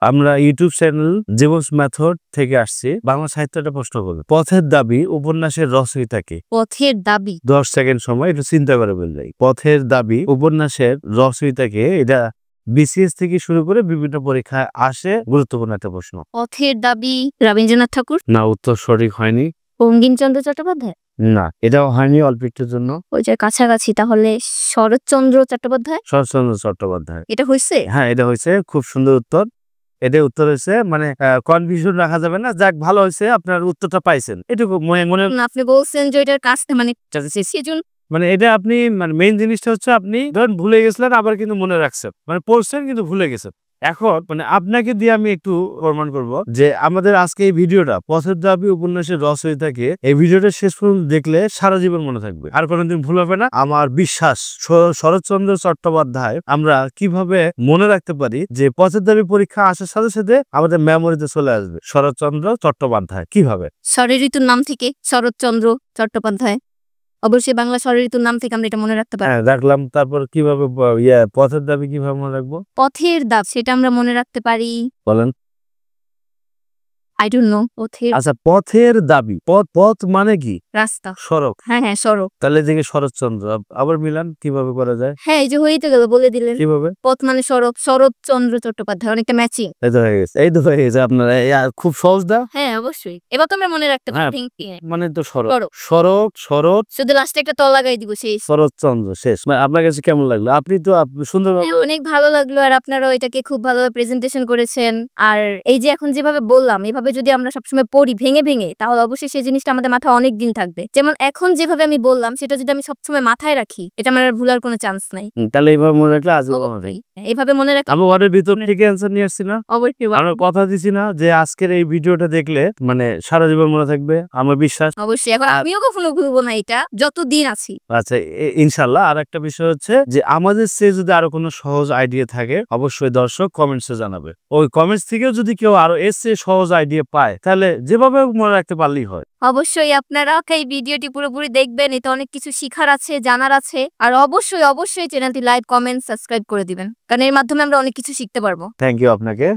আমরা YouTube channel জীবস method থেকে আসছি। বাংলা সাহিত্যটা প্রশ্ন করবে, পথের দাবি উপন্যাসের রচয়িতাকে। পথের দাবি 10 সেকেন্ড সময় একটু চিন্তা করে বললেই। পথের দাবি উপন্যাসের রচয়িতাকে, এটা বিসিএস থেকে শুরু করে বিভিন্ন পরীক্ষায় আসে, গুরুত্বপূর্ণ একটা প্রশ্ন। পথের দাবি রবীন্দ্রনাথ ঠাকুর, না, উত্তর সঠিক হয়নি। বঙ্কিমচন্দ্র চট্টোপাধ্যায়, না, এটাও হয়নি, অল্প একটুর জন্য। ওই যে কাছাকাছি, তাহলে শরৎচন্দ্র চট্টোপাধ্যায়। শরৎচন্দ্র চট্টোপাধ্যায়। এটা হয়েছে? হ্যাঁ, এটা হয়েছে, খুব সুন্দর উত্তর। এটা উত্তর হয়েছে, মানে কনফিউশন রাখা যাবে না। যাক, ভালো হয়েছে, আপনার উত্তরটা পাইছেন, এটুকু মনে। আপনি বলছেন যে এটার কাছে মানে সেজন, মানে এটা আপনি, মানে মেইন জিনিসটা হচ্ছে আপনি ধরেন ভুলে গেছিলেন, আবার কিন্তু মনে রাখছেন, মানে পড়ছেন কিন্তু ভুলে গেছেন। এখন মানে আপনাকে দিয়ে আমি একটু প্রমাণ করব যে আমাদের আজকে এই ভিডিওটা পথের দাবি উপন্যাসের রচয়িতাকে, এই ভিডিওটা শেষ পর্যন্ত দেখলে সারা জীবন মনে থাকবে, আর কোনোদিন ভুল হবে না আমার বিশ্বাস। শরৎচন্দ্র চট্টোপাধ্যায় আমরা কিভাবে মনে রাখতে পারি যে পথের দাবি পরীক্ষা আসার সাথে সাথে আমাদের মেমোরিতে চলে আসবে শরৎচন্দ্র চট্টোপাধ্যায়। কিভাবে? ষড়ঋতুর ঋতুর নাম থেকে শরৎচন্দ্র চট্টোপাধ্যায়, অবশ্যই বাংলা ষড়ঋতুর ঋতুর নাম থেকে আমরা এটা মনে রাখতে পারি। হ্যাঁ, রাখলাম। তারপর কিভাবে পথের দাবি কিভাবে মনে রাখবো? পথের দাবি সেটা আমরা মনে রাখতে পারি, বলেন। I don't know. পথের, আচ্ছা, পথের দাবি, পথ মানে কি? রাস্তা। সড়ক। হ্যাঁ হ্যাঁ, সড়ক। তাহলে দেখে শরৎচন্দ্র, আবার মিলান কিভাবে করা যায়? হ্যাঁ, এই যে হইতে গেল, বলে দিলেন। কিভাবে? পথ মানে সড়ক, শরৎচন্দ্র চট্টোপাধ্যায়, অনেকটা ম্যাচিং। এই তো হয়ে গেছে, এই তো হয়ে গেছে আপনার। খুব সহজ দা। হ্যাঁ, অবশ্যই এবার তো আমরা মনে রাখতে হ্যাঁ, পারি। মানে তো সড়ক সড়ক। সড়ক সড়ক শুধু লাস্টে একটা ত লাগাই দিব, শেষ। শরৎচন্দ্র, শেষ। মানে আপনার কাছে কেমন লাগলো? আপনি তো সুন্দর। হ্যাঁ, অনেক ভালো লাগলো, আর আপনারাও এটাকে খুব ভালোভাবে প্রেজেন্টেশন করেছেন। আর এই যে এখন যেভাবে বললাম, এভাবে যদি আমরা সবসময় পড়ি ভেঙে ভেঙে, তাহলে অবশ্যই সেই জিনিসটা আমাদের মাথায় অনেক দিন থাকবে। যেমন এখন যেভাবে আমি বললাম, সেটা যদি আমি সবসময় মাথায় রাখি, এটা আমার আর ভুলার কোনো চান্স নাই। তাহলে এইভাবে মনে রাখলে আজকে হবে। এইভাবে মনে রাখলে আমি ঘরের ভিতর থেকে অ্যান্সার নিয়ে আসছি না? অবশ্যই আমরা কথা দিছি না যে আজকের এই ভিডিওটা দেখলে মানে সারা জীবন মনে থাকবে, আমার বিশ্বাস। অবশ্যই এখন আমিও কখনো ভুলবো না এটা, যতদিন আছি। আচ্ছা, ইনশাল্লাহ। আর একটা বিষয় হচ্ছে যে আমাদের সে যদি আরো কোনো সহজ আইডিয়া থাকে, অবশ্যই দর্শক কমেন্টসে জানাবে। ওই কমেন্টস থেকেও যদি কেউ আরো এর চেয়ে সহজ আইডিয়া পায়, তাহলে যেভাবে মনে রাখতে পারলেই হয়। অবশ্যই আপনারা এই ভিডিওটি পুরোপুরি দেখবেন, এতে অনেক কিছু শিখার আছে, জানার আছে। আর অবশ্যই অবশ্যই চ্যানেলটি লাইক, কমেন্ট, সাবস্ক্রাইব করে দিবেন, কারণ এর মাধ্যমে আমরা অনেক কিছু শিখতে পারবো। থ্যাংক ইউ আপনাকে।